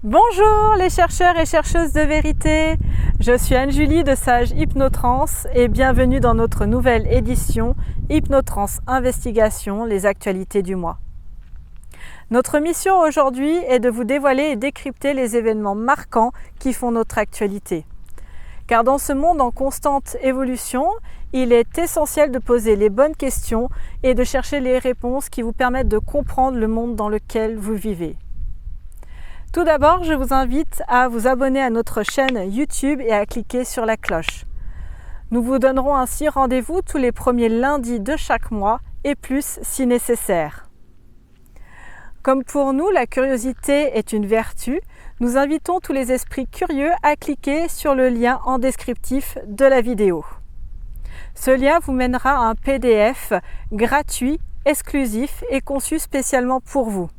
Bonjour les chercheurs et chercheuses de vérité, je suis Anne-Julie de Sage Hypnotrance et bienvenue dans notre nouvelle édition Hypnotrance Investigation, les actualités du mois. Notre mission aujourd'hui est de vous dévoiler et décrypter les événements marquants qui font notre actualité. Car dans ce monde en constante évolution, il est essentiel de poser les bonnes questions et de chercher les réponses qui vous permettent de comprendre le monde dans lequel vous vivez. Tout d'abord, je vous invite à vous abonner à notre chaîne YouTube et à cliquer sur la cloche. Nous vous donnerons ainsi rendez-vous tous les premiers lundis de chaque mois et plus si nécessaire. Comme pour nous, la curiosité est une vertu, nous invitons tous les esprits curieux à cliquer sur le lien en descriptif de la vidéo. Ce lien vous mènera à un PDF gratuit, exclusif et conçu spécialement pour vous.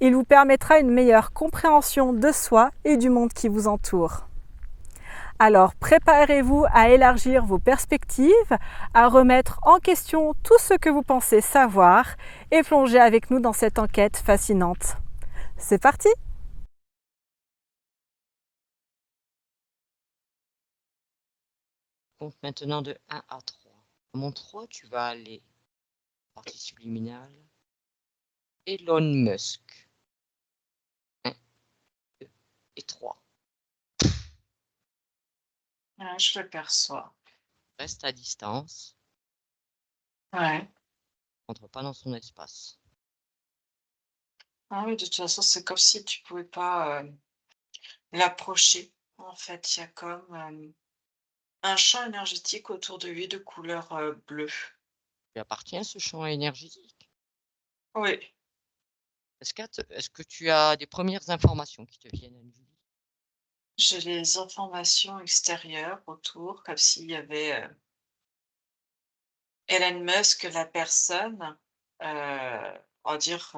Il vous permettra une meilleure compréhension de soi et du monde qui vous entoure. Alors préparez-vous à élargir vos perspectives, à remettre en question tout ce que vous pensez savoir et plonger avec nous dans cette enquête fascinante. C'est parti! Compte maintenant de 1 à 3. À mon 3, tu vas aller partie subliminale. Elon Musk. 1, 2 et 3. Ouais, je le perçois. Reste à distance. Ouais. Entre pas dans son espace. Ah oui, de toute façon, c'est comme si tu pouvais pas l'approcher. En fait, il y a comme un champ énergétique autour de lui de couleur bleue. Tu appartiens à ce champ énergétique. Oui, Est-ce que tu as des premières informations qui te viennent, Anne-Julie? j'ai les informations extérieures autour, comme s'il y avait Elon Musk, la personne, on va dire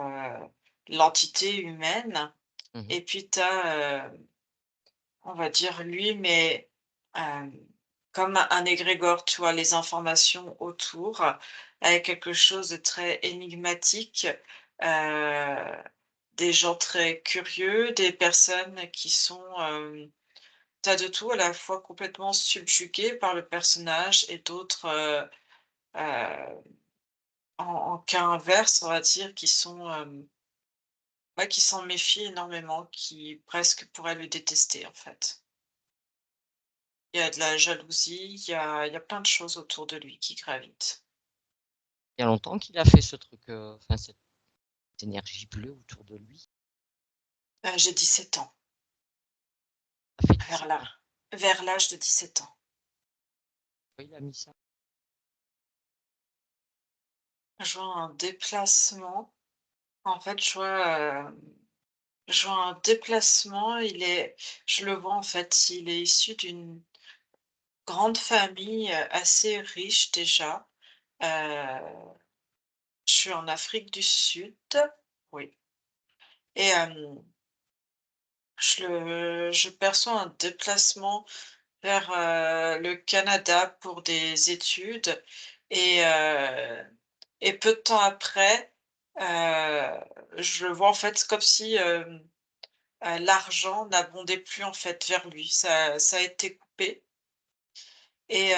l'entité humaine, Mmh. et puis tu as, on va dire lui, mais comme un égrégore, tu vois? Les informations autour, avec quelque chose de très énigmatique, heu, des gens très curieux, des personnes qui sont, tu de tout, à la fois complètement subjuguées par le personnage et d'autres, heu, en cas inverse, on va dire, qui sont, ouais, qui s'en méfient énormément, qui presque pourraient le détester, en fait. Il y a de la jalousie, il y a plein de choses autour de lui qui gravitent. Il y a longtemps qu'il a fait ce truc, enfin cette énergie bleue autour de lui? J'ai 17 ans, Ça fait vers 17 là, ans. vers l'âge de 17 ans. Pourquoi il a mis ça? Je vois un déplacement, en fait, je vois un déplacement, je le vois, en fait, il est issu d'une grande famille, assez riche déjà. Heu, je suis en Afrique du Sud, oui, et je perçois un déplacement vers, le Canada pour des études, et peu de temps après, je le vois, en fait, comme si, l'argent n'abondait plus, en fait, vers lui. Ça a été coupé, et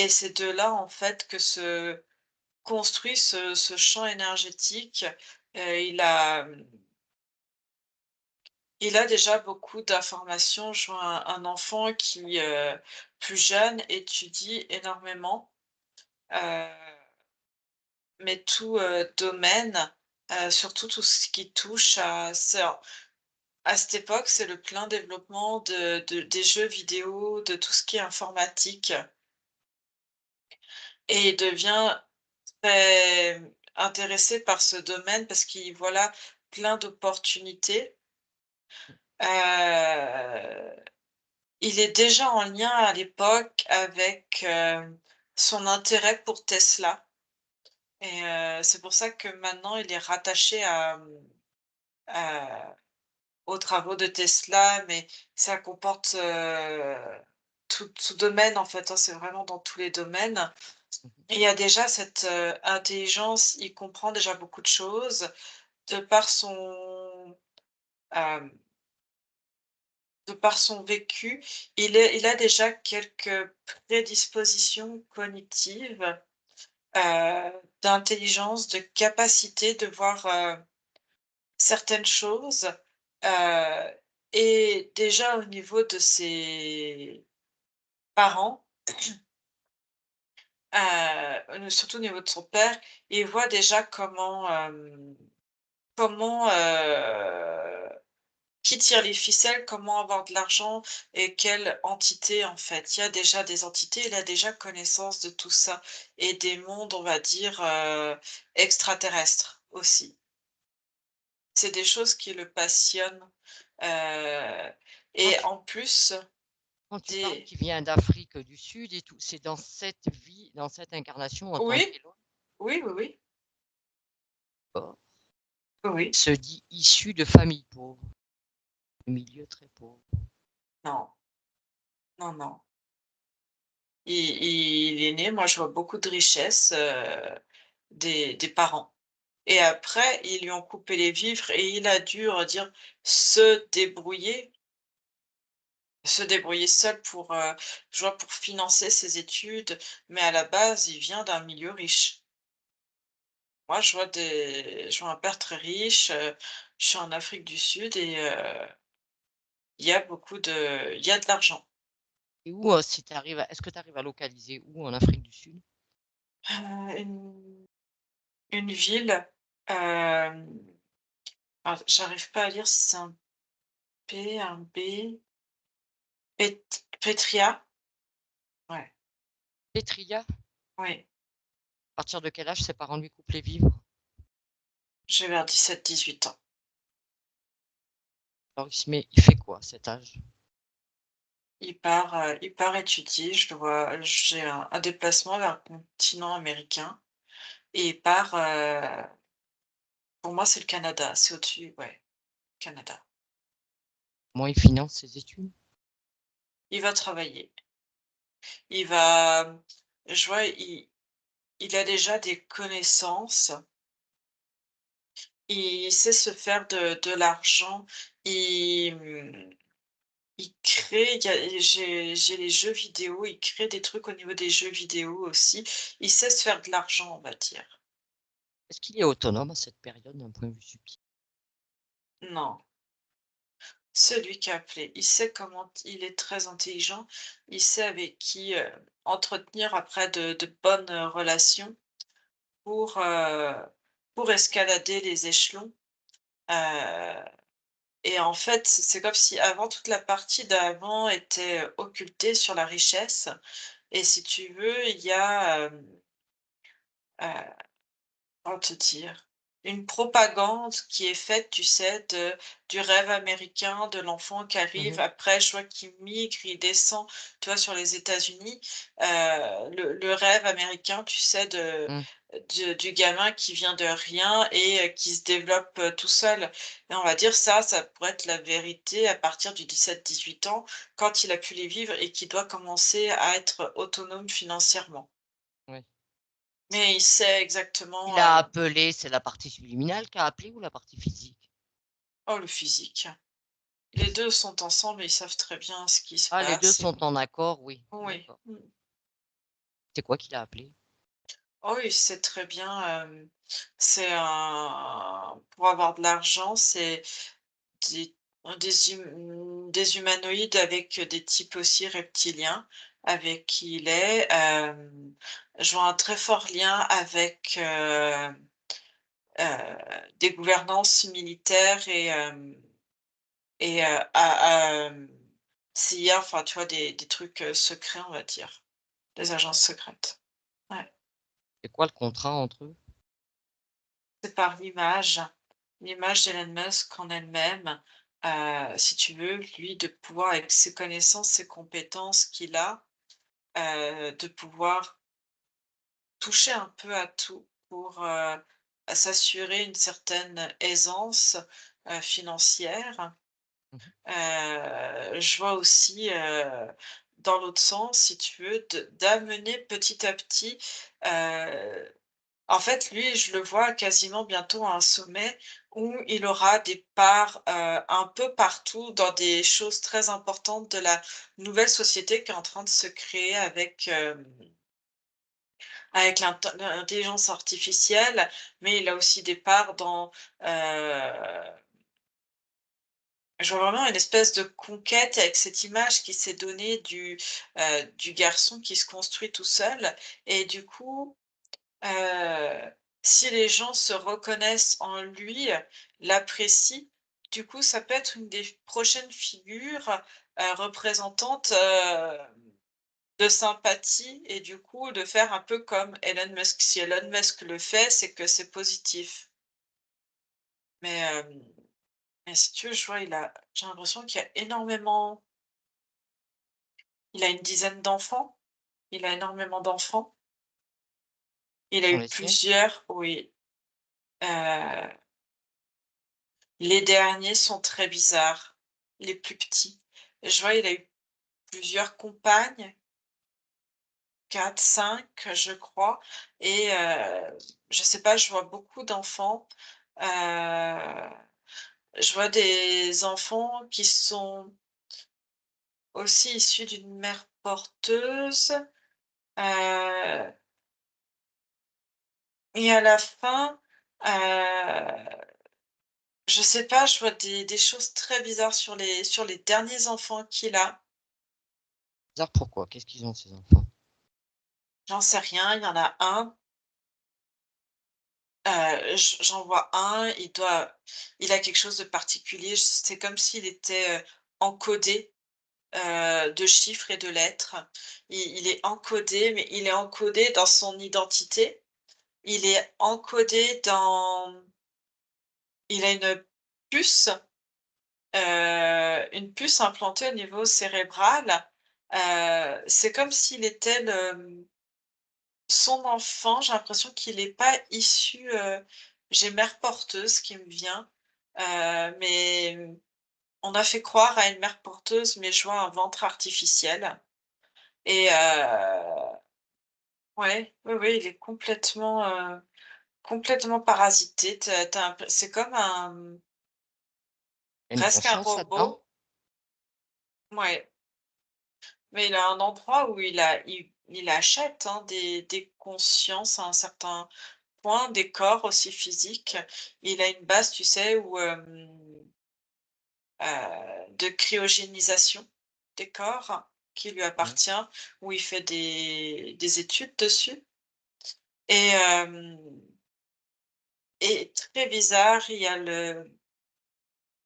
c'est de là, en fait, que se construit ce champ énergétique. Il a, il a déjà beaucoup d'informations. Je vois un enfant qui, plus jeune, étudie énormément, heu, mais tout, domaine, surtout tout ce qui touche à cette époque, c'est le plein développement des jeux vidéo, de tout ce qui est informatique, et il devient très intéressé par ce domaine parce qu'il voit là plein d'opportunités. Heu, il est déjà en lien à l'époque avec, son intérêt pour Tesla, et c'est pour ça que maintenant il est rattaché à aux travaux de Tesla, mais ça comporte, tout domaine, en fait, hein, c'est vraiment dans tous les domaines. Mmh. Et il y a déjà cette, intelligence, il comprend déjà beaucoup de choses de par son hem, de par son vécu, il a déjà quelques prédispositions cognitives, d'intelligence, de capacité de voir, certaines choses, heu et déjà au niveau de ses parents, surtout au niveau de son père, il voit déjà comment, qui tire les ficelles, comment avoir de l'argent et quelle entité en fait. Il y a déjà des entités, il a déjà connaissance de tout ça et des mondes, on va dire, extraterrestres aussi. C'est des choses qui le passionnent, heu Quand et tu en plus quand tu parles des qu'il vient d'Afrique du Sud et tout, c'est dans cette vie, dans cette incarnation en tant oui, qu'Elon oui, oui, oui, oui, se dit issu de familles pauvres, de milieux très pauvres. non, non, non. Il est né, moi je vois beaucoup de richesses, des parents et après ils lui ont coupé les vivres et il a dû, on va dire, se débrouiller seul pour, je vois pour financer ses études, mais à la base, il vient d'un milieu riche. Moi, je vois un père très riche, je suis en Afrique du Sud et il y a de l'argent. Et où, si tu arrives est-ce que tu arrives à localiser où en Afrique du Sud? Une ville, hem, alors j'arrive pas à lire si c'est un P, un B, Petria? Ouais, Pétria? oui, À partir de quel âge ses parents lui coupent les vivres? j'ai vers 17, 18 ans. Alors il fait quoi à cet âge? Il part étudier, je le vois j'ai un déplacement vers le continent américain et il part, pour moi, c'est le Canada, c'est au-dessus, ouais, Canada. Comment il finance ses études? Il va travailler. Il va, je vois, il a déjà des connaissances, il sait se faire de l'argent, il, il crée, j'ai les jeux vidéo, il crée des trucs au niveau des jeux vidéo aussi. Il sait se faire de l'argent, on va dire. Est-ce qu'il est autonome à cette période d'un point de vue subtil? Non, celui qui a appelé, il sait comment il est très intelligent, il sait avec qui, entretenir après de bonnes, relations pour, pour escalader les échelons, heu et en fait, c'est comme si avant toute la partie d'avant était, occultée sur la richesse et si tu veux, il y a, comment te dire? Une propagande qui est faite, tu sais, du rêve américain, de l'enfant qui arrive, Mmh. après je vois qu'il migre, il descend, tu vois, sur les États-Unis, le rêve américain, tu sais, Mmh. du gamin qui vient de rien et qui se développe, tout seul et on va dire ça pourrait être la vérité à partir du 17, 18 ans, quand il a pu les vivre et qu'il doit commencer à être autonome financièrement. Ouais. Mais il sait Il exactement, a appelé, c'est la partie subliminale qui a appelé ou la partie physique? oh le physique. Les 2 sont ensemble et ils savent très bien ce qui se Ah, les 2 passe et sont en accord, oui, oui. d'accord. Mmh. C'est quoi qu'il a appelé? Oh il sait très bien, c'est un pour avoir de l'argent, c'est des des humanoïdes avec des types aussi reptiliens avec qui il est, je vois un très fort lien avec, des gouvernances militaires et CIA, enfin, tu vois, des trucs, secrets, on va dire, des agences secrètes. Ouais. C'est quoi le contrat entre eux? C'est par l'image d'Elon Musk en elle-même, si tu veux, lui, de pouvoir avec ses connaissances, ses compétences qu'il a, de pouvoir toucher un peu à tout pour, s'assurer une certaine aisance, financière. Mmh. Je vois aussi, dans l'autre sens, si tu veux, d'amener petit à petit, En fait, lui, je le vois quasiment bientôt à un sommet où il aura des parts, un peu partout dans des choses très importantes de la nouvelle société qui est en train de se créer avec l'intelligence artificielle, mais il a aussi des parts dans, je vois vraiment une espèce de conquête avec cette image qui s'est donnée du garçon qui se construit tout seul et du coup, si les gens se reconnaissent en lui, l'apprécient, du coup, ça peut être une des prochaines figures, représentantes, de sympathie et du coup, de faire un peu comme Elon Musk. Si Elon Musk le fait, c'est que c'est positif. Mais, mais si tu veux, je vois, j'ai l'impression qu'il y a énormément il a une dizaine d'enfants, il a énormément d'enfants. Il a Sont eu les siens? plusieurs oui, heu les derniers sont très bizarres, les plus petits. Je vois, il a eu plusieurs compagnes, 4, 5, je crois et je sais pas, je vois beaucoup d'enfants. Heu, je vois des enfants qui sont aussi issus d'une mère porteuse, heu et à la fin, je sais pas, je vois des choses très bizarres sur les derniers enfants qu'il a. Bizarre pourquoi? Qu'est-ce qu'ils ont ces enfants? J'en sais rien, il y en a un, j'en vois un, il a quelque chose de particulier, c'est comme s'il était, encodé, de chiffres et de lettres. Il est encodé, mais il est encodé dans son identité. Il est encodé dans il a une puce implantée au niveau cérébral. C'est comme s'il était son enfant, j'ai l'impression qu'il est pas issu, j'ai mère porteuse qui me vient, mais on a fait croire à une mère porteuse, mais je vois un ventre artificiel et ouais, oui, oui, il est complètement parasité. Tu as c'est comme Il y a une presque un conscience là-dedans? robot. Ouais, mais il a un endroit où il achète, hein, des consciences à un certain point, des corps aussi physiques. Il a une base, tu sais, où, de cryogénisation des corps qui lui Ouais. appartient, où il fait des études dessus et très bizarre, il y a le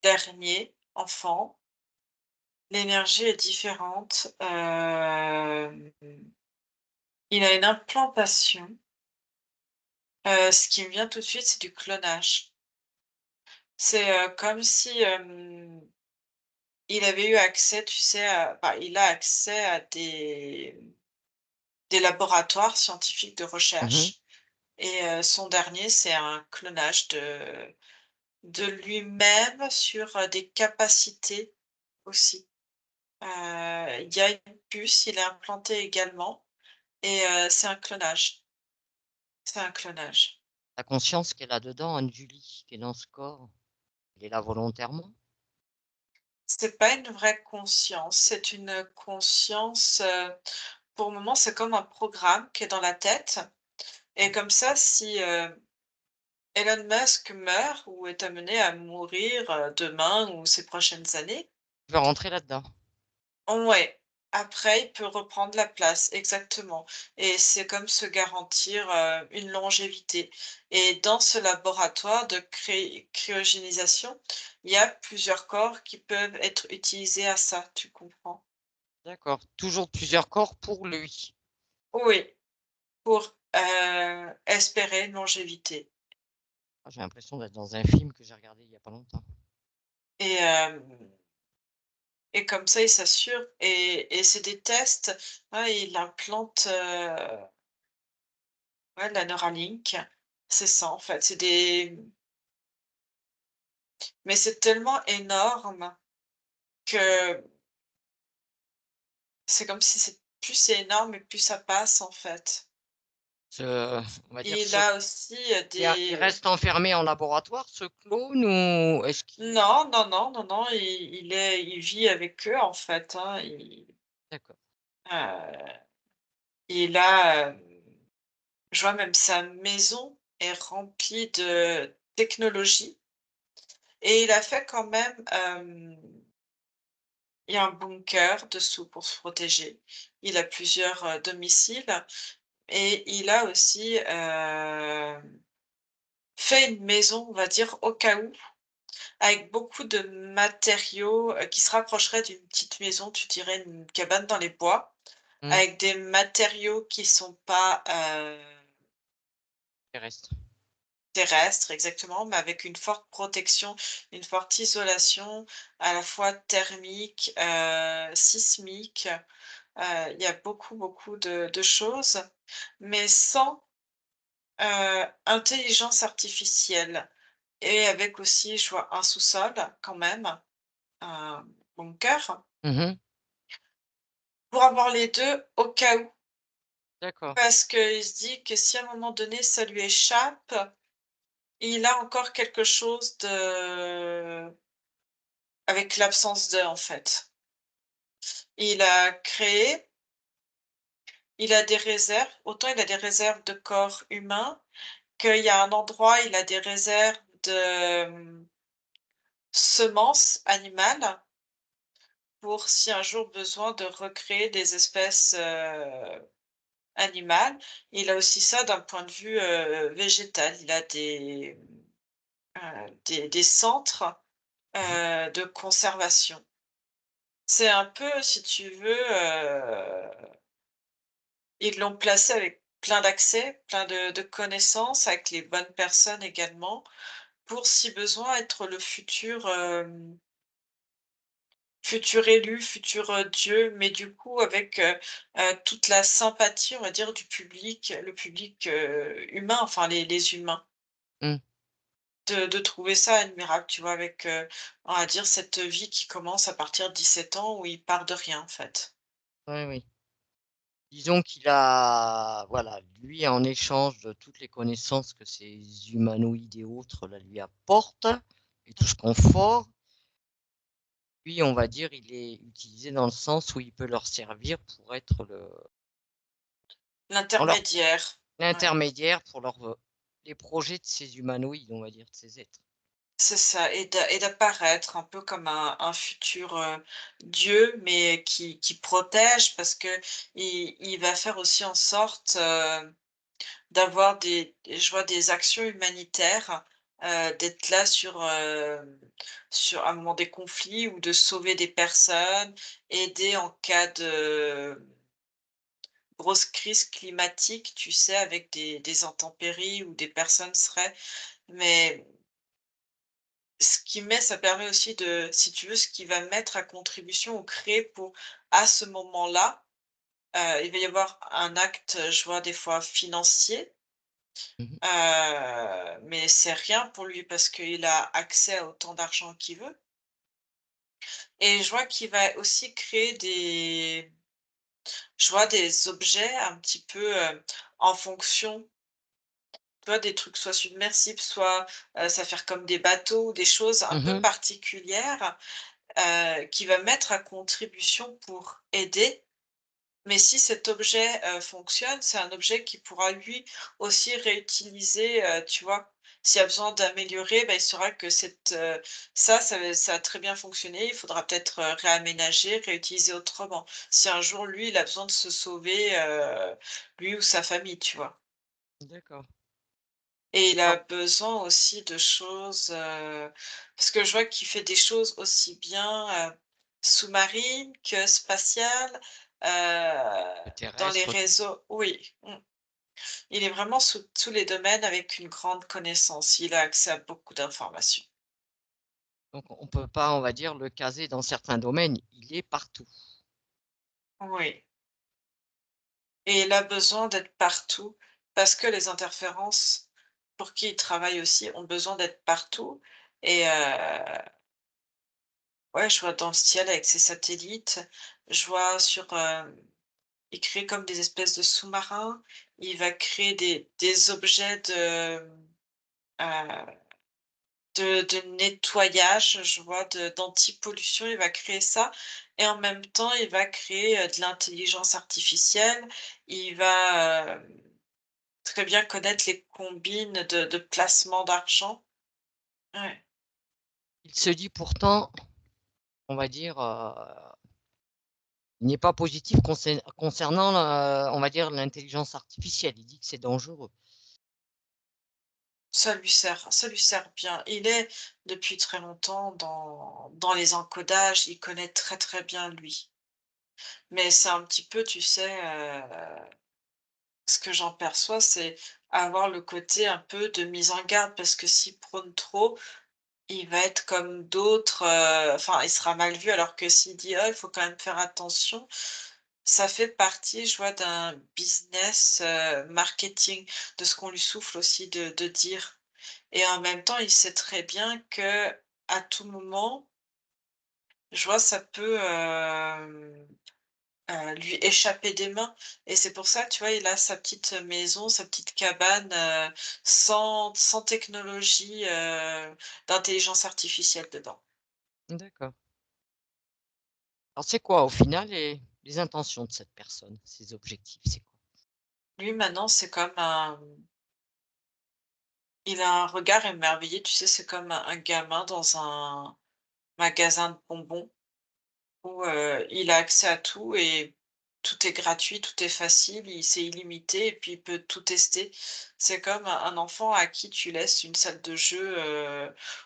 dernier enfant, l'énergie est différente, il a une implantation, ce qui me vient tout de suite, c'est du clonage. C'est, comme si, il avait eu accès, tu sais, il a accès à des laboratoires scientifiques de Mmh. recherche et son dernier, c'est un clonage de lui-même sur, des capacités aussi. Il y a une puce, il est implanté également et c'est un clonage. C'est un clonage. La conscience qu'elle a dedans, Anne-Julie, qui est dans ce corps, elle est là volontairement? C'est pas une vraie conscience, c'est une conscience, pour le moment, c'est comme un programme qui est dans la tête et comme ça, si, Elon Musk meurt ou est amené à mourir, demain ou ces prochaines années. Je vais rentrer là-dedans. Ouais, après il peut reprendre la place, exactement et c'est comme se garantir, une longévité et dans ce laboratoire de cryogénisation, il y a plusieurs corps qui peuvent être utilisés à ça, tu comprends? D'accord. Toujours plusieurs corps pour lui. Oui, pour, espérer une longévité Ah, j'ai l'impression d'être dans un film que j'ai regardé il y a pas longtemps. et et comme ça, il s'assure et c'est des tests, ouais, il implante, ouais, la Neuralink. C'est ça, en fait, mais c'est tellement énorme que c'est comme si plus c'est énorme et plus ça passe, en fait. On va dire Il a aussi, il des reste enfermé en laboratoire, ce clone, ou est-ce qu'il non, non, non, non, non, il vit avec eux, en fait, hein. d'accord. Heu, il a, je vois même sa maison est remplie de technologie et il a fait quand même, il y a un bunker dessous pour se protéger. Il a plusieurs, domiciles et il a aussi, fait une maison, on va dire, au cas où, avec beaucoup de matériaux, qui se rapprocheraient d'une petite maison, tu dirais une cabane dans les bois, Mmh, avec des matériaux qui sont pas, terrestre. terrestres exactement, mais avec une forte protection, une forte isolation, à la fois thermique, sismique, il y a beaucoup, beaucoup de choses, mais sans, intelligence artificielle et avec aussi, je vois un sous-sol quand même, un bunker, Mmh. pour avoir les 2 au cas où. D'accord. Parce qu'il se dit que si à un moment donné ça lui échappe, il a encore quelque chose de avec l'absence de, en fait. Il a créé, il a des réserves, autant il a des réserves de corps humains, qu'il y a un endroit, il a des réserves de, semences animales pour si un jour besoin de recréer des espèces, animales. Il a aussi ça d'un point de vue, végétal. Il a des centres, Mmh. de conservation. C'est un peu, si tu veux, ils l'ont placé avec plein d'accès, plein de connaissances, avec les bonnes personnes également, pour si besoin être le futur, futur élu, futur, Dieu, mais du coup avec, toute la sympathie, on va dire, du public, le public, humain, enfin les humains. Mmh. De trouver ça admirable, tu vois? Avec, on va dire cette vie qui commence à partir de 17 ans où il part de rien, en fait. Oui, oui. Disons qu'il a voilà, lui, en échange de toutes les connaissances que ces humanoïdes et autres, là, lui apportent et tout ce confort, lui, on va dire, il est utilisé dans le sens où il peut leur servir pour être le dans leur L'intermédiaire, ouais, l'intermédiaire pour les projets de ces humanoïdes, on va dire, de ces êtres. c'est ça et d'apparaître un peu comme un futur, Dieu, mais qui protège parce qu'il va faire aussi en sorte, d'avoir je vois des actions humanitaires, d'être là sur un moment des conflits ou de sauver des personnes, aider en cas de grosse crise climatique, tu sais, avec des intempéries où des personnes seraient mais ce qui met ça permet aussi de si tu veux, ce qui va mettre à contribution ou créer pour à ce moment-là, il va y avoir un acte, je vois des fois financier. Mmh. Mais c'est rien pour lui parce qu'il a accès à autant d'argent qu'il veut et je vois qu'il va aussi créer je vois des objets un petit peu, en fonction, tu vois, des trucs soit submersibles, soit, ça va faire comme des bateaux ou des choses un peu Mmh. particulières, qu'il va mettre à contribution pour aider. Mais si cet objet, fonctionne, c'est un objet qu'il pourra lui aussi réutiliser, tu vois? S'il y a besoin d'améliorer, bah, il saura que ça a très bien fonctionné, il faudra peut-être, réaménager, réutiliser autrement. Si un jour lui, il a besoin de se sauver, lui ou sa famille, tu vois? D'accord. Et il a Alors besoin aussi de choses, parce que je vois qu'il fait des choses aussi bien, sous-marines que spatiales, le dans les terrestre, tout. réseaux oui, il est vraiment sous tous les domaines avec une grande connaissance. Il a accès à beaucoup d'informations. Donc on peut pas, on va dire, le caser dans certains domaines, il est partout. Oui et il a besoin d'être partout parce que les interférences pour qui il travaille aussi ont besoin d'être partout et ouais, je vois dans le ciel avec ses satellites, je vois sur, il crée comme des espèces de sous-marins, il va créer des objets heu, de nettoyage, je vois, d'anti-pollution, il va créer ça et en même temps, il va créer, de l'intelligence artificielle. Il va, très bien connaître les combines de placement d'argent. Ouais, Il se dit pourtant, on va dire, il n'est pas positif concernant, on va dire, l'intelligence artificielle. Il dit que c'est dangereux. ça lui sert bien. Il est depuis très longtemps dans les encodages, il connaît très, très bien lui. Mais c'est un petit peu, tu sais, ce que j'en perçois, c'est avoir le côté un peu de mise en garde parce que s'il prône trop, il va être comme d'autres, enfin, il sera mal vu alors que s'il dit: «Oh, il faut quand même faire attention», ça fait partie, je vois, d'un business, marketing, de ce qu'on lui souffle aussi de dire et en même temps, il sait très bien que à tout moment, je vois, ça peut, lui échapper des mains et c'est pour ça, tu vois, il a sa petite maison, sa petite cabane, sans technologie, d'intelligence artificielle dedans. D'accord. Alors c'est quoi au final les intentions de cette personne, ses objectifs, c'est quoi? Lui, maintenant, c'est comme un il a un regard émerveillé, tu sais, c'est comme un gamin dans un magasin de bonbons où, il a accès à tout et tout est gratuit, tout est facile, il c'est illimité et puis il peut tout tester. C'est comme un enfant à qui tu laisses une salle de jeu,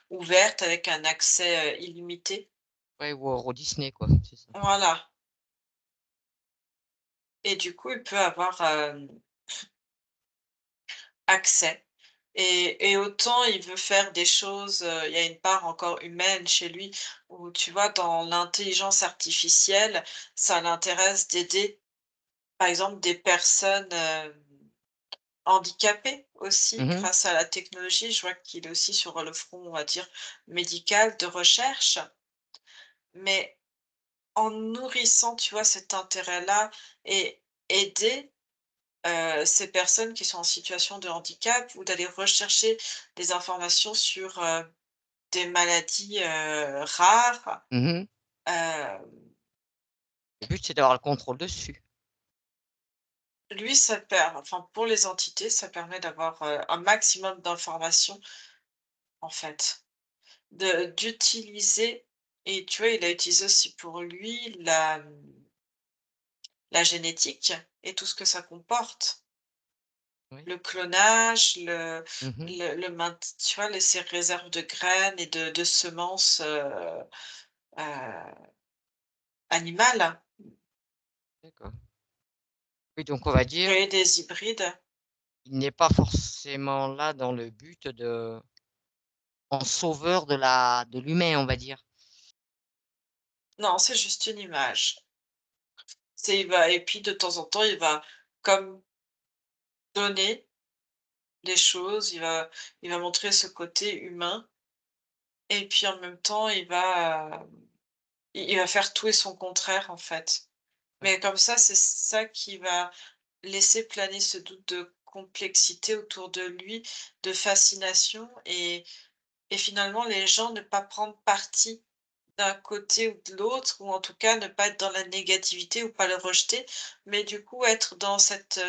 ouverte avec un accès, illimité. Ouais, ou Euro Disney quoi, c'est ça. Voilà et du coup, il peut avoir, accès et autant il veut faire des choses, il y a une part encore humaine chez lui où tu vois, dans l'intelligence artificielle, ça l'intéresse d'aider, par exemple, des personnes, handicapées aussi Mmh. grâce à la technologie. Je vois qu'il est aussi sur le front, on va dire, médical, de recherche, mais en nourrissant, tu vois, cet intérêt-là et aider ces personnes qui sont en situation de handicap ou d'aller rechercher des informations sur, des maladies, rares. Mmh. Hem, Le but, c'est d'avoir le contrôle dessus. Lui, ça per enfin, pour les entités, ça permet d'avoir, un maximum d'informations, en fait. D'utiliser et tu vois, il a utilisé aussi pour lui la génétique et tout ce que ça comporte. Oui. Le clonage, le Mmh. le le maint tu vois, les ces réserves de graines et de semences, animales, D'accord. Oui, donc on va dire, créer des hybrides. il n'est pas forcément là dans le but de en sauveur de l'humain, on va dire. Non, c'est juste une image. C'est il va et puis de temps en temps, il va comme donner des choses, il va montrer ce côté humain et puis en même temps, il va faire tout et son contraire, en fait. Ouais. Mais comme ça, c'est ça qui va laisser planer ce doute de complexité autour de lui, de fascination et finalement les gens ne pas prendre parti d'un côté ou de l'autre ou en tout cas ne pas être dans la négativité ou pas le rejeter, mais du coup être dans cette,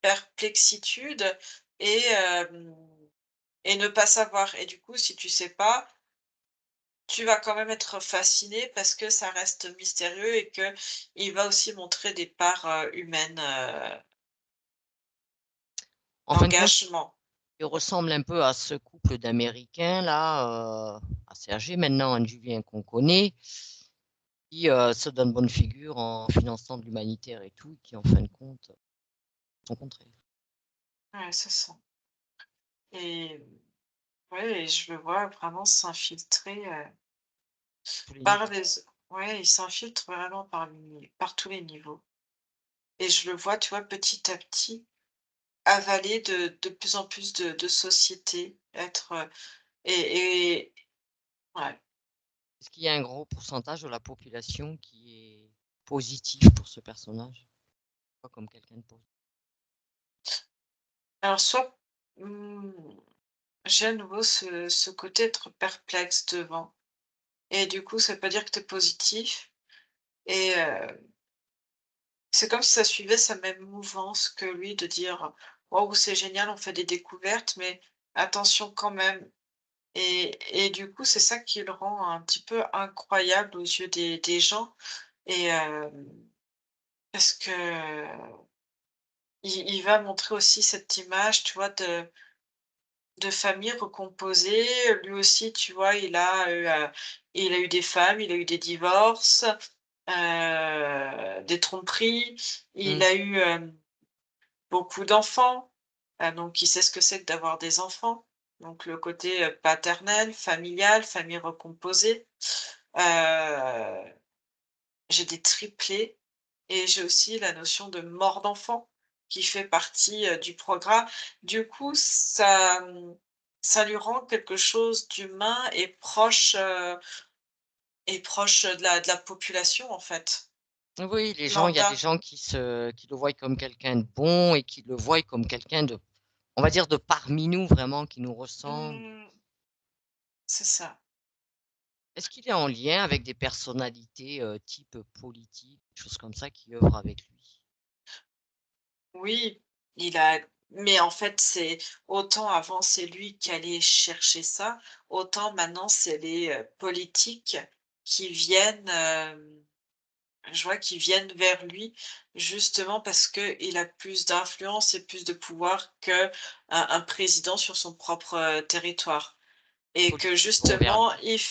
perplexitude et hem et ne pas savoir et du coup si tu sais pas, tu vas quand même être fasciné parce que ça reste mystérieux et que il va aussi montrer des parts, humaines, En fin de compte, d'engagement. il ressemble un peu à ce couple d'Américains là, assez âgés maintenant, hein, Julien qu'on connaît, qui, se donnent bonne figure en finançant de l'humanitaire et tout, qui en fin de compte, sont contraires. Ouais, c'est ça et ouais et je le vois vraiment s'infiltrer, Tous les par niveaux. les ouais, il s'infiltre vraiment par tous les niveaux et je le vois, tu vois, petit à petit avaler de plus en plus de sociétés, être, et ouais. Est-ce qu'il y a un gros pourcentage de la population qui est positif pour ce personnage? Pas comme quelqu'un de positif. Alors soit, mmh, j'ai à nouveau ce côté être perplexe devant et du coup, ça veut pas dire que tu es positif et c'est comme si ça suivait sa même mouvance que lui de dire: «Waouh, c'est génial, on fait des découvertes, mais attention quand même». Et du coup, c'est ça qui le rend un petit peu incroyable aux yeux des gens et parce que il va montrer aussi cette image, tu vois, de famille recomposée. Lui aussi, tu vois, il a eu des femmes, il a eu des divorces, des tromperies. Il Mmh. a eu, beaucoup d'enfants, donc il sait ce que c'est que d'avoir des enfants. Donc le côté, paternel, familial, famille recomposée. Heu, j'ai des triplés et j'ai aussi la notion de mort d'enfant qui fait partie, du programme. Du coup, ça lui rend quelque chose d'humain et proche de la population, en fait, Oui, les gens il y a des lambda. gens qui le voient comme quelqu'un de bon et qui le voient comme quelqu'un de on va dire de parmi nous vraiment, qui nous ressemble. Mmh, c'est ça. Est-ce qu'il est en lien avec des personnalités, type politique, choses comme ça qui œuvrent avec lui? Oui, il a mais en fait, c'est autant avant, c'est lui qui allait chercher ça, autant maintenant, c'est les, politiques qui viennent, je vois qu'ils viennent vers lui justement parce qu'il a plus d'influence et plus de pouvoir qu'un un président sur son propre, territoire Les et que politiques vont vers justement lui.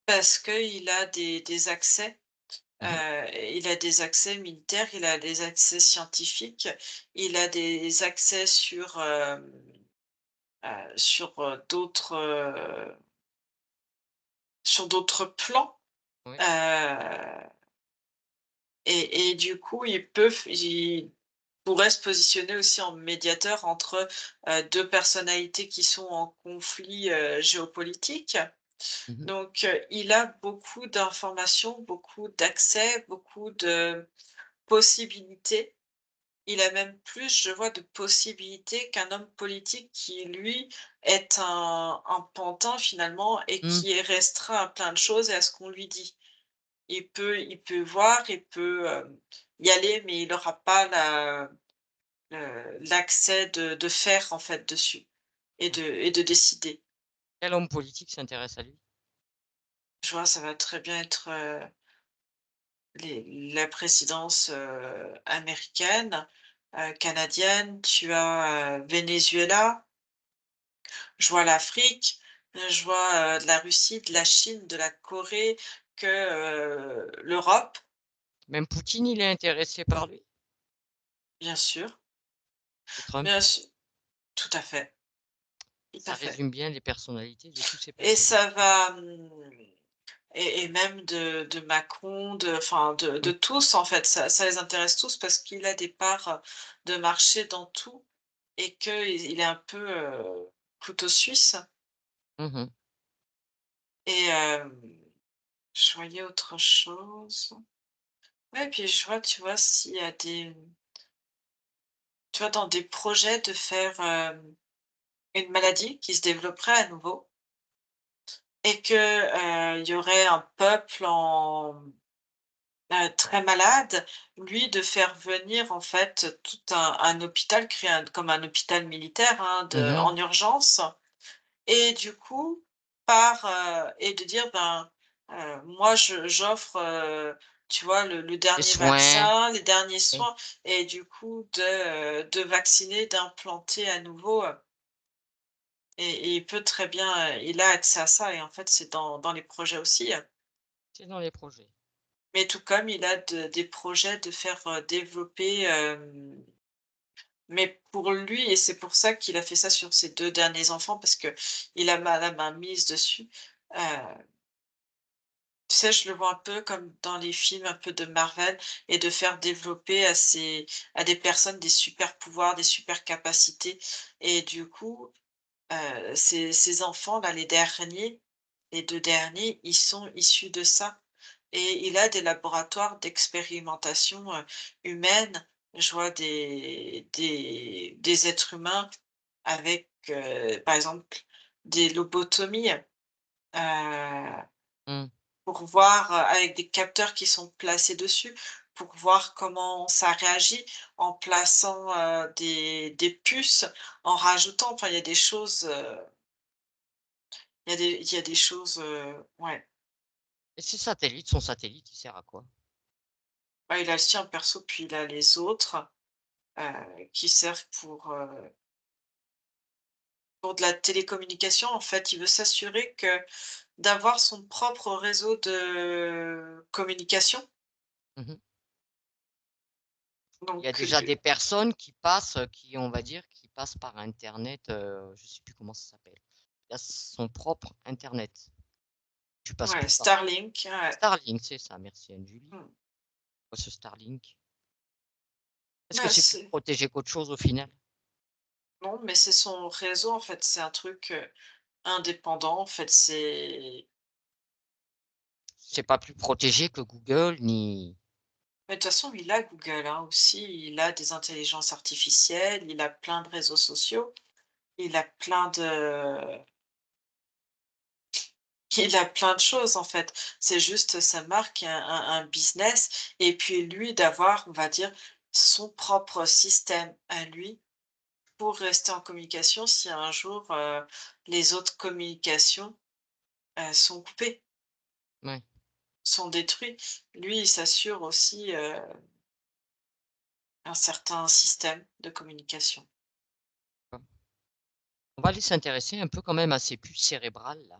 parce qu'il a des accès. Mmh. Il a des accès militaires, il a des accès scientifiques, il a des accès sur, sur d'autres plans, Oui. heu et du coup, il pourrait se positionner aussi en médiateur entre, 2 personnalités qui sont en conflit, géopolitique. Mmh. Donc, il a beaucoup d'informations, beaucoup d'accès, beaucoup de possibilités. Il a même plus, je vois, de possibilités qu'un homme politique qui, lui, est un pantin finalement et Mmh. qui est restreint à plein de choses et à ce qu'on lui dit. Il peut voir, il peut, y aller, mais il n'aura pas l'accès de faire, en fait, dessus Ouais. et de décider. Quel homme politique s'intéresse à lui? Je vois, ça va très bien être, la présidence, américaine, canadienne, tu as, Venezuela. Je vois l'Afrique, je vois, de la Russie, de la Chine, de la Corée, que, l'Europe, Même Poutine, il est intéressé par lui? bien sûr, Et Trump? bien sûr, tout à fait, tout à Ça fait résume bien les personnalités de tous ces et personnages. ça va, et même de Macron, de Mmh. tous en fait, ça les intéresse tous parce qu'il a des parts, de marché dans tout et qu'il est un peu, couteau suisse Mmh. et je voyais autre chose. Ouais, puis je vois, tu vois, s'il y a des tu vois, dans des projets de faire, une maladie qui se développerait à nouveau et que, il y aurait un peuple très malade, lui de faire venir en fait tout un hôpital, créer comme un hôpital militaire, hein, Mmh. en urgence et du coup, et de dire: «Ben, moi j'offre, tu vois, le Les dernier soins, vaccin, les derniers oui. soins» et du coup de vacciner, d'implanter à nouveau, et il peut très bien, il a accès à ça et en fait, c'est dans les projets aussi, C'est dans les projets. mais tout comme il a des projets de faire, développer, mais pour lui et c'est pour ça qu'il a fait ça sur ses 2 derniers enfants parce qu'il a la main mise dessus, heu tu sais, je le vois un peu comme dans les films un peu de Marvel et de faire développer à des personnes des super pouvoirs, des super capacités et du coup, ces enfants-là, les 2 derniers, ils sont issus de ça et il a des laboratoires d'expérimentation, humaine je vois des êtres humains avec, par exemple, des lobotomies, Mmh. pour voir, avec des capteurs qui sont placés dessus, pour voir comment ça réagit en plaçant, des puces, en rajoutant enfin, il y a des choses, il y a des choses, ouais. Et son satellite, il sert à quoi? Ouais, il a le sien perso, puis il a les autres, qui servent pour de la télécommunication. En fait, il veut s'assurer que d'avoir son propre réseau de communication. Mmh. Il y a Donc déjà des personnes qui passent, qui on va dire, qui passent par internet, je sais plus comment ça s'appelle. Il a son propre internet. Tu passes ouais, plus par Starlink, ouais. Starlink, c'est ça, merci Anne-Julie. Mmh. Quoi ce Starlink? Est-ce que Ouais, c'est plus c'est protégé qu'autre chose au final? non, mais c'est son réseau, en fait, c'est un truc, indépendant, en fait, c'est C'est pas plus protégé que Google ni mais de toute façon, il a Google, hein, aussi, il a des intelligences artificielles, il a plein de réseaux sociaux, il a plein de il a plein de choses, en fait. C'est juste sa marque, un business et puis lui d'avoir, on va dire, son propre système à lui pour rester en communication si un jour, les autres communications, sont coupées, ouais. sont détruites. Lui, il s'assure aussi, un certain système de communication. On va aller s'intéresser un peu quand même à ces puces cérébrales là,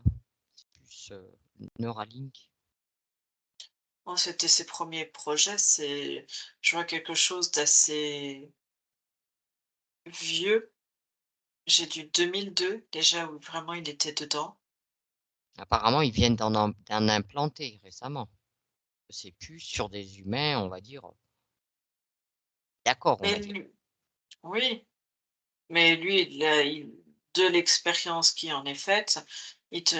ces puces, Neuralink. Bon, c'était ses premiers projets, c'est je vois quelque chose d'assez vieux. J'ai du 2002 déjà où vraiment il était dedans. Apparemment, ils viennent d'en implanter récemment. Ces puces sur des humains, on va dire, d'accord, on Mais va dire. lui oui, mais lui, il de l'expérience qui en est faite, il te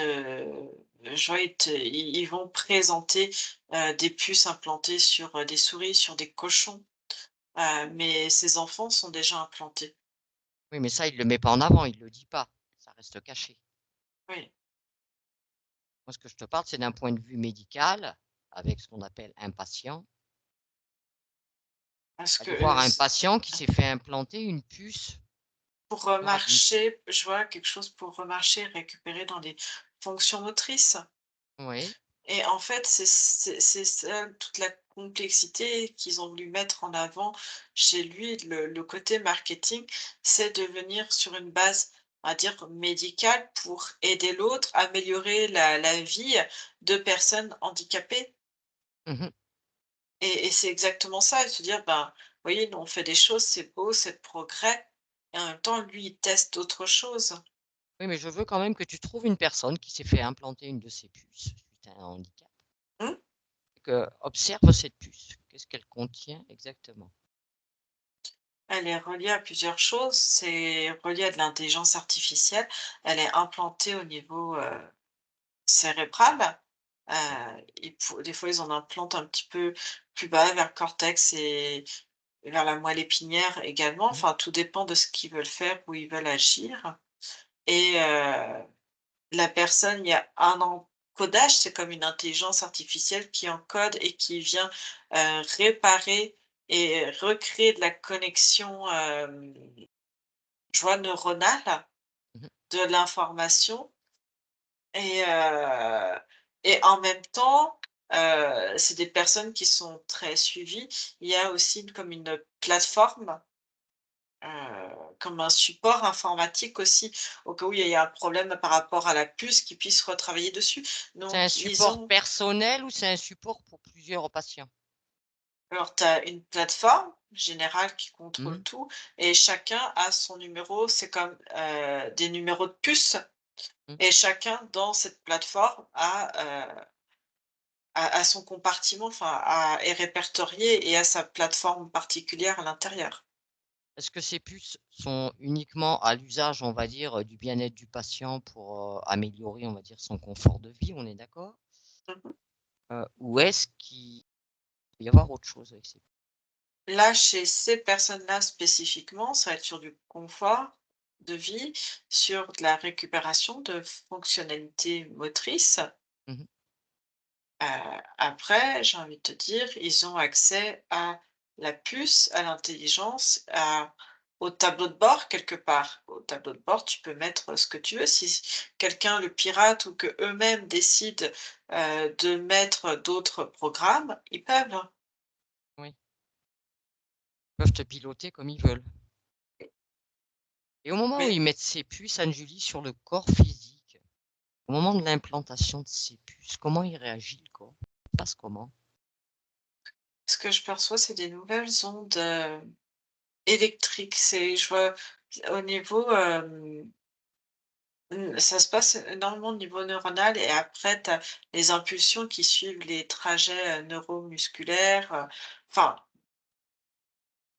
je vois, ils vont présenter, des puces implantées sur, des souris, sur des cochons, mais ces enfants sont déjà implantés. Oui, mais ça, il le met pas en avant, il le dit pas. Ça reste caché. Oui, Moi, ce que je te parle, c'est d'un point de vue médical, avec ce qu'on appelle un patient. parce que, Aller voir un patient qui s'est fait implanter une puce pour Neuralink. remarcher, je vois quelque chose pour remarcher, récupérer dans des fonctions motrices. Oui. Et en fait, c'est ça toute la complexité qu'ils ont voulu mettre en avant chez lui, le côté marketing, c'est de venir sur une base, on va dire, médicale pour aider l'autre, améliorer la vie de personnes handicapées Mmh. et c'est exactement ça et se dire: «Ben, vous voyez, nous on fait des choses, c'est beau, c'est le progrès» et en même temps, lui, il teste d'autres choses. Oui, mais je veux quand même que tu trouves une personne qui s'est fait implanter une de ces puces suite à un handicap. Mmh? Que observe cette puce. Qu'est-ce qu'elle contient exactement? Elle est reliée à plusieurs choses, c'est relié à de l'intelligence artificielle. Elle est implantée au niveau, cérébral. Des fois, ils en implantent un petit peu plus bas vers le cortex et vers la moelle épinière également. Mmh. Enfin, tout dépend de ce qu'ils veulent faire, où ils veulent agir et la personne, il y a un encodage, c'est comme une intelligence artificielle qui encode et qui vient, réparer et recréer de la connexion, joie neuronale, Mmh. de l'information et en même temps, c'est des personnes qui sont très suivies. Il y a aussi comme une plateforme, comme un support informatique aussi, au cas où il y a un problème par rapport à la puce, qu'ils puissent retravailler dessus. C'est un Donc ils support ont personnel ou c'est un support pour plusieurs patients? alors tu as une plateforme générale qui contrôle Mmh. tout et chacun a son numéro. C'est comme, des numéros de puce Mmh. et chacun dans cette plateforme a son compartiment, enfin est répertorié et a sa plateforme particulière à l'intérieur. Est-ce que ces puces sont uniquement à l'usage, on va dire, du bien-être du patient pour, améliorer, on va dire, son confort de vie, on est d'accord? Mmh. Ou est-ce qu'il peut y avoir autre chose avec ces puces? là, chez ces personnes-là spécifiquement, ça va être sur du confort de vie, sur de la récupération de fonctionnalités motrices. Mmh. Après, j'ai envie de te dire, ils ont accès à la puce, à l'intelligence, au tableau de bord quelque part. Au tableau de bord, tu peux mettre ce que tu veux. Si quelqu'un le pirate ou que eux-mêmes décident, de mettre d'autres programmes, ils peuvent, hein. Oui. Ils peuvent te piloter comme ils veulent. Et au moment où Mais ils mettent ces puces, Anne-Julie, sur le corps physique, au moment de l'implantation de ces puces, comment il réagit le corps? Ça se passe comment? ce que je perçois, c'est des nouvelles ondes, électriques. C'est je vois au niveau, ça se passe énormément au niveau neuronal et après tu as les impulsions qui suivent les trajets, neuromusculaires, enfin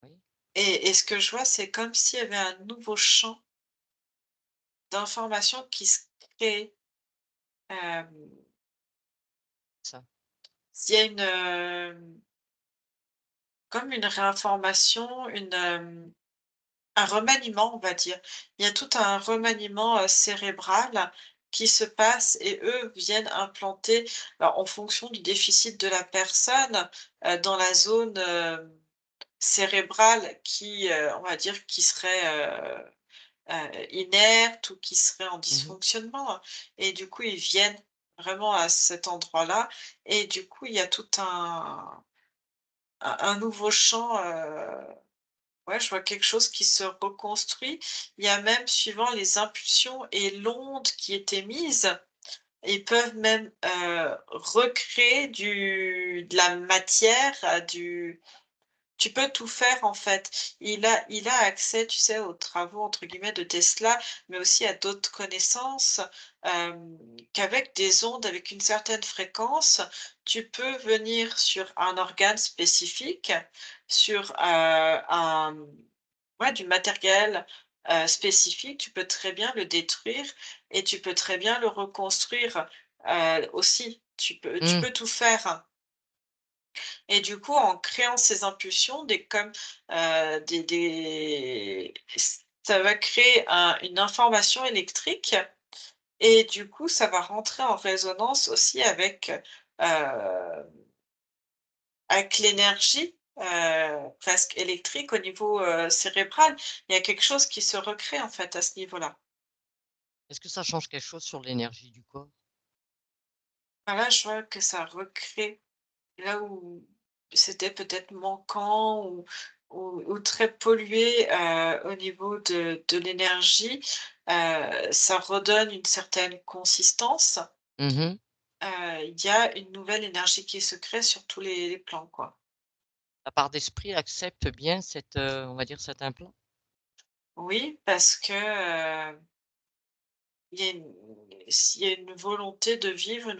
Oui, et ce que je vois, c'est comme s'il y avait un nouveau champ d'informations qui se crée, hem, ça. s'il y a une, comme une réinformation, un remaniement, on va dire. Il y a tout un remaniement, cérébral qui se passe et eux viennent implanter, alors en fonction du déficit de la personne, dans la zone, cérébrale qui, on va dire qui serait, inerte ou qui serait en Mmh. dysfonctionnement, hein. Et du coup, ils viennent vraiment à cet endroit-là et du coup, il y a tout un nouveau champ, ouais, je vois quelque chose qui se reconstruit. Il y a même, suivant les impulsions et l'onde qui est émise, ils peuvent même, recréer de la matière, du tu peux tout faire, en fait. Il a accès, tu sais, aux travaux, entre guillemets, de Tesla, mais aussi à d'autres connaissances, qu'avec des ondes, avec une certaine fréquence, tu peux venir sur un organe spécifique, sur, ouais, du matériel, spécifique. Tu peux très bien le détruire et tu peux très bien le reconstruire, aussi. Tu Mmh. peux tout faire. Et du coup, en créant ces impulsions, des ça va créer une information électrique et du coup, ça va rentrer en résonance aussi avec l'énergie, presque électrique au niveau, cérébral. Il y a quelque chose qui se recrée, en fait, à ce niveau-là. Est-ce que ça change quelque chose sur l'énergie du corps? Voilà, je vois que ça recrée là où c'était peut-être manquant ou très pollué, au niveau de l'énergie, ça redonne une certaine consistance. Mmh. Il y a une nouvelle énergie qui se crée sur tous les plans, quoi. La part d'esprit accepte bien cette, on va dire cet implant? Oui, parce que, il y a une s'il y a une volonté de vivre,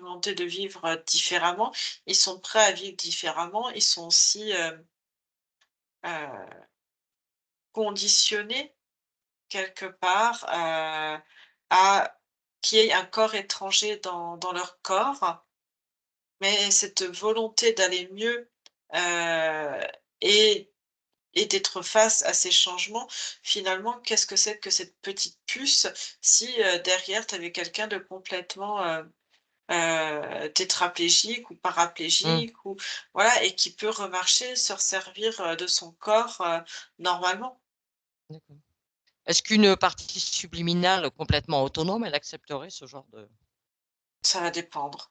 différemment. Ils sont prêts à vivre différemment. Ils sont aussi, conditionnés quelque part, à qu'il y ait un corps étranger dans leur corps, mais cette volonté d'aller mieux, heu et et d'être face à ces changements, finalement, qu'est-ce que c'est que cette petite puce si, derrière tu avais quelqu'un de complètement, tétraplégique ou Mmh, paraplégique ou voilà et qui peut remarcher, se resservir, de son corps, normalement? d'accord. Est-ce qu'une partie subliminale complètement autonome, elle accepterait ce genre de Ça va dépendre.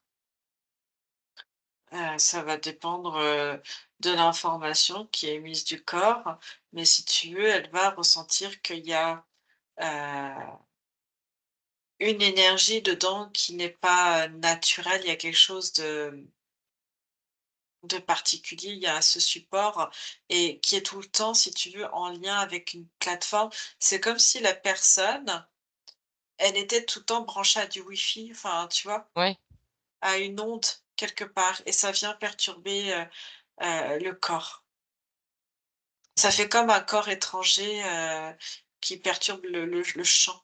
Ça va dépendre, de l'information qui est émise du corps, mais si tu veux, elle va ressentir qu'il y a, heu, une énergie dedans qui n'est pas, naturelle. Il y a quelque chose de particulier. Il y a ce support et qui est tout le temps, si tu veux, en lien avec une plateforme. C'est comme si la personne, elle était tout le temps branchée à du wifi, enfin, tu vois? ouais, À une onde quelque part et ça vient perturber, le corps. je Ça comprends. fait comme un corps étranger, qui perturbe le champ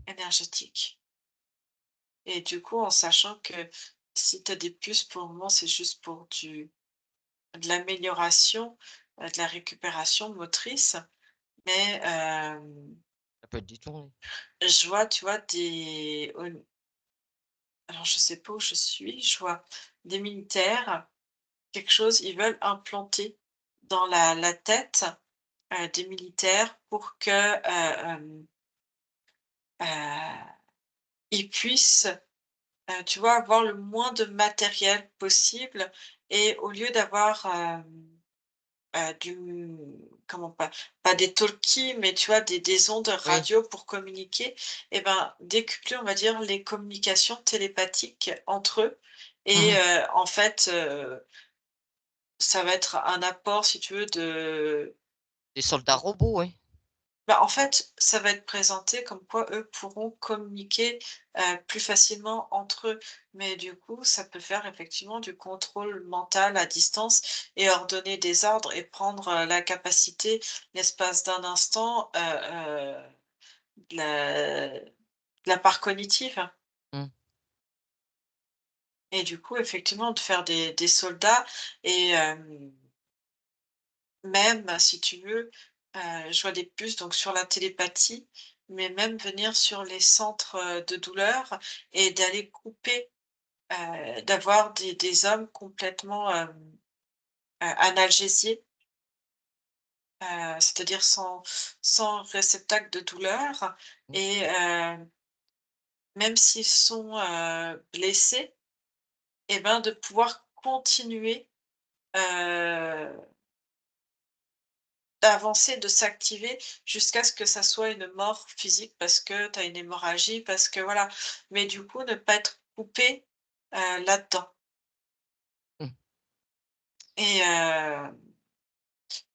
énergétique et du coup, en sachant que si tu as des puces, pour le moment, c'est juste pour du de l'amélioration, de la récupération motrice, mais Ça peut être détourné. je vois, tu vois, alors je sais pas où je suis, je vois des militaires, quelque chose, ils veulent implanter dans la tête, des militaires pour que, ils puissent, tu vois, avoir le moins de matériel possible et au lieu d'avoir, du comment pas des talkies, mais tu vois, des ondes Oui. radio pour communiquer et ben, décupler, on va dire, les communications télépathiques entre eux et Mmh. en fait, ça va être un apport, si tu veux, de Des soldats robots, oui. bah, en fait, ça va être présenté comme quoi eux pourront communiquer, plus facilement entre eux. Mais du coup, ça peut faire effectivement du contrôle mental à distance et ordonner des ordres et prendre, la capacité, l'espace d'un instant, de la part cognitive Mmh. et du coup, effectivement, de faire des soldats et même si tu veux, je vois des puces donc sur la télépathie, mais même venir sur les centres, de douleur et d'aller couper, d'avoir des hommes complètement, analgésiés, c'est-à-dire sans réceptacle de douleur Mmh. et même s'ils sont, blessés et ben, de pouvoir continuer, heu d'avancer, de s'activer jusqu'à ce que ça soit une mort physique parce que tu as une hémorragie, parce que voilà. Mais du coup, ne pas être coupé, là-dedans Mmh. et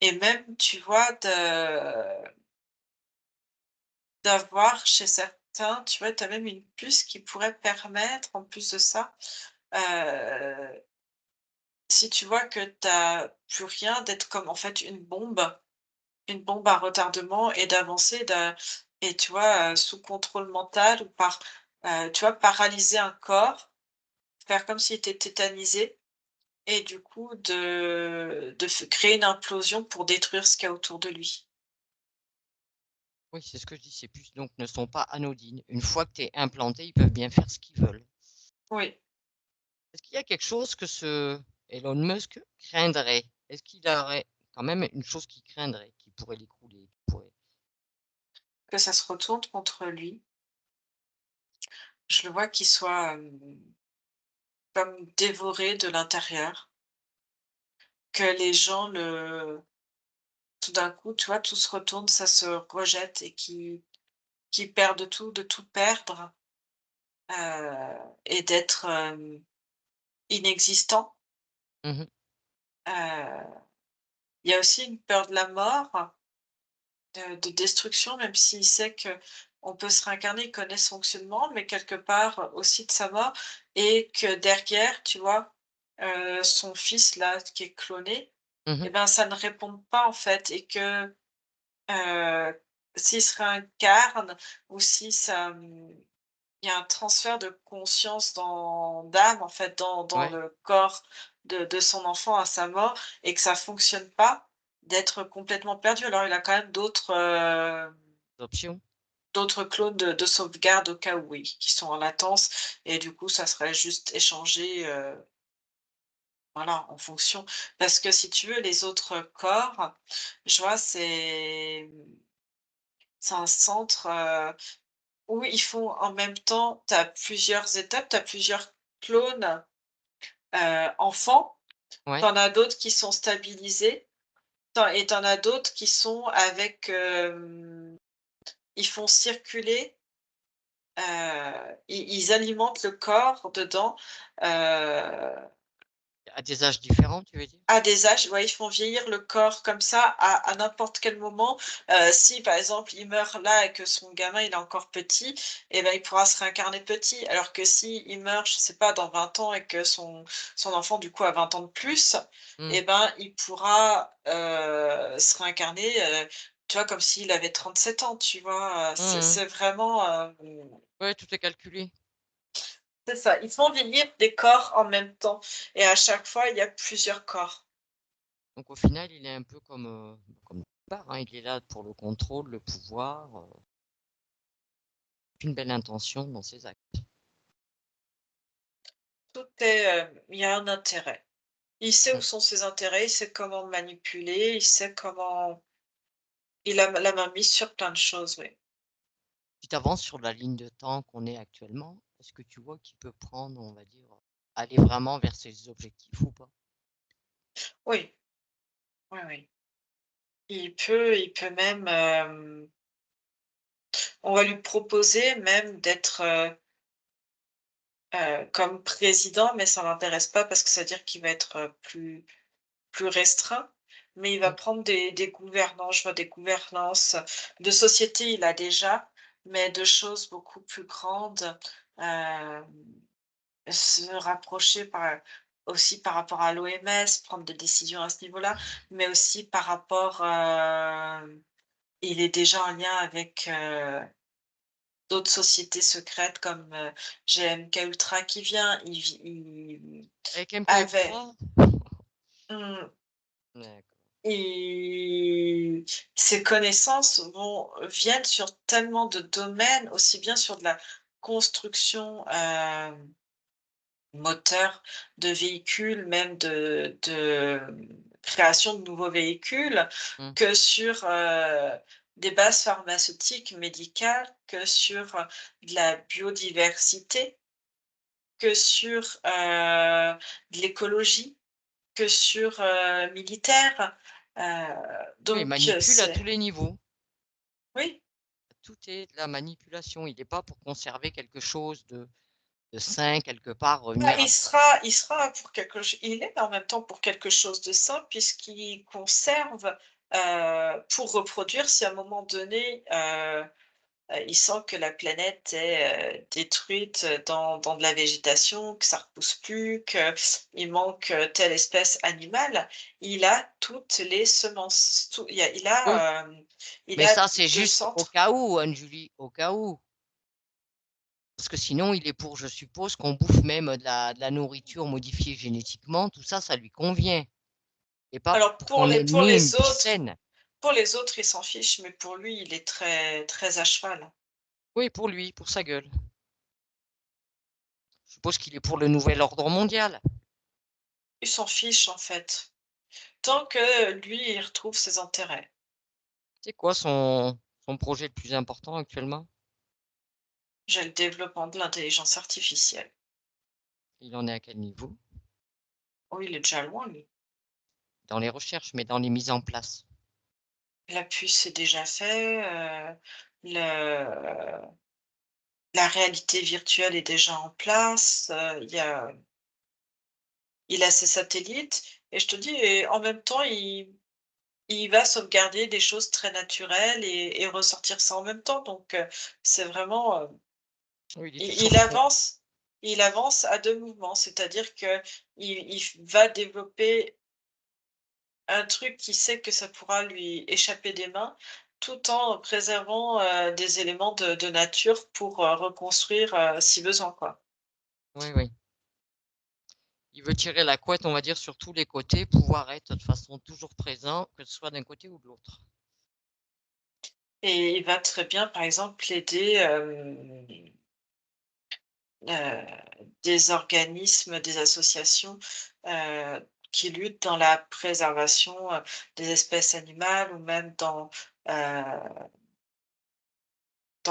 et même, tu vois, d'avoir chez certains, tu vois, tu as même une puce qui pourrait permettre, en plus de ça, heu, si tu vois que tu as plus rien, d'être comme, en fait, une bombe à retardement et d'avancer et tu vois, sous contrôle mental ou par, tu vois, paralyser un corps, faire comme s'il était tétanisé et du coup de créer une implosion pour détruire ce qu'il y a autour de lui. Oui, c'est ce que je dis, ces puces donc ne sont pas anodines. Une fois que tu es implanté, ils peuvent bien faire ce qu'ils veulent. Oui, Est-ce qu'il y a quelque chose que ce Elon Musk craindrait? Est-ce qu'il aurait quand même une chose qu'il craindrait, qui pourrait l'écrouler, qui pourrait que ça se retourne contre lui. Je le vois qu'il soit, comme dévoré de l'intérieur, que les gens tout d'un coup, tu vois, tout se retourne, ça se rejette et qui perdent tout, de tout perdre. Et d'être, inexistant. mmh mh. Heu, il y a aussi une peur de la mort, de destruction, même s'il sait qu'on peut se réincarner, il connaît ce fonctionnement, mais quelque part, aussi de sa mort et que derrière, tu vois, son fils là, qui est cloné Mmh. et ben, ça ne réponde pas en fait et que, s'il se réincarne ou si ça, il y a un transfert de conscience d'âme, en fait, dans Ouais, le corps de son enfant à sa mort et que ça fonctionne pas, d'être complètement perdu. Alors il a quand même options. d'autres clones de sauvegarde au cas où, oui, qui sont en latence et du coup, ça serait juste échangé, voilà, en fonction parce que si tu veux, les autres corps, je vois, c'est un centre, où ils font en même temps tu as plusieurs étapes, tu as plusieurs clones, enfants, tu Ouais, en as d'autres qui sont stabilisés, tu en as d'autres qui sont avec, ils font circuler, ils alimentent le corps dedans, heu, à des âges différents, tu veux dire? à des âges, ouais, ils font vieillir le corps comme ça à n'importe quel moment. Si par exemple il meurt là et que son gamin il est encore petit et ben, il pourra se réincarner petit. Alors que si il meurt, je sais pas, dans 20 ans et que son enfant du coup a 20 ans de plus Mmh. et ben, il pourra, se réincarner, tu vois, comme s'il avait 37 ans, tu vois? Mmh mh. C'est vraiment, Ouais, tout est calculé. c'est ça. Ils font vieillir des corps en même temps et à chaque fois, il y a plusieurs corps. Donc au final, il est un peu comme part, hein, il est là pour le contrôle, le pouvoir, une belle intention dans ses actes. Tout est, il y a un intérêt. Il sait où Mmh. sont ses intérêts, il sait comment manipuler, il sait comment il a la main mise sur plein de choses, oui. Tu t'avances sur la ligne de temps qu'on est actuellement, est-ce que tu vois qu'il peut prendre, on va dire, aller vraiment vers ses objectifs ou pas? Oui, oui, oui. Il peut même, on va lui proposer même d'être, comme président, mais ça l'intéresse pas parce que ça veut dire qu'il va être, plus restreint, mais il va Mmh. prendre des gouvernants, je vois des gouvernances de société, il a déjà, mais de choses beaucoup plus grandes, hem, se rapprocher aussi par rapport à l'OMS, prendre des décisions à ce niveau-là, mais aussi par rapport, il est déjà en lien avec, d'autres sociétés secrètes comme, GMK Ultra qui vient, il Avec MK avait Ultra? mmh. D'accord. Et ses connaissances viennent sur tellement de domaines, aussi bien sur de la construction, moteur de véhicules, même de création de nouveaux véhicules, Mmh. que sur, des bases pharmaceutiques, médicales, que sur, de la biodiversité, que sur, de l'écologie, que sur, militaire. Oui, il Donc manipule à tous c'est les niveaux. oui, Tout est de la manipulation. Il est pas pour conserver quelque chose de sain quelque part, bah, revenir il à sera il sera pour quelque ch il est en même temps pour quelque chose de sain puisqu'il conserve, pour reproduire si à un moment donné, il sent que la planète est, détruite, dans de la végétation, que ça repousse plus, qu'il manque, telle espèce animale, il a toutes les semences, tout oui, il mais a ça, c'est 2 juste au centres. cas où, Anne-Julie, au cas où. Parce que sinon, il est pour, je suppose, qu'on bouffe même de la nourriture modifiée génétiquement, tout ça, ça lui convient et pas Alors pour qu'on ait pour ni une les vie autres saine. il s'en fiche, mais pour lui, il est très très à cheval. Oui, pour lui, pour sa gueule. Je suppose qu'il est pour le nouvel ordre mondial. Il s'en fiche, en fait, tant que lui, il retrouve ses intérêts. C'est quoi son projet le plus important actuellement? J'ai le développement de l'intelligence artificielle. Il en est à quel niveau? Oh, il est déjà loin, lui. Dans les recherches, mais dans les mises en place. La puce est déjà fait, le la réalité virtuelle est déjà en place, il a ses satellites et je te dis et en même temps, il va sauvegarder des choses très naturelles et ressortir ça en même temps donc c'est vraiment, Oui, il est il toujours il prêt. avance il avance à 2 mouvements. C'est-à-dire qu'il va développer un truc qui sait que ça pourra lui échapper des mains, tout en préservant, des éléments de nature pour, reconstruire, si besoin, quoi. Oui, oui. Il veut tirer la couette, on va dire, sur tous les côtés, pouvoir être de façon toujours présent, que ce soit d'un côté ou de l'autre. Et il va très bien, par exemple, aider, des organismes, des associations, qui luttent dans la préservation, des espèces animales ou même dans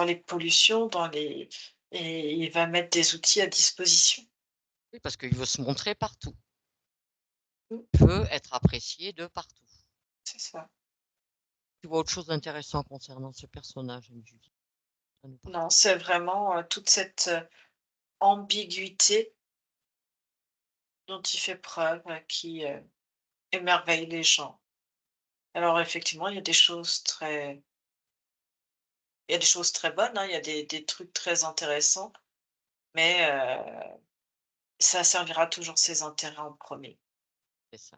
les pollutions, et il va mettre des outils à disposition. Oui, parce qu'il veut se montrer partout. Mmh, Il veut être apprécié de partout. c'est ça. Tu vois autre chose d'intéressant concernant ce personnage, Julie, à nous Non, partager? c'est vraiment, toute cette, ambiguïté dont il fait preuve, qui, émerveille les gens. Alors effectivement, il y a des choses très bonnes, hein, il y a des trucs très intéressants, mais ça servira toujours ses intérêts en premier. C'est ça.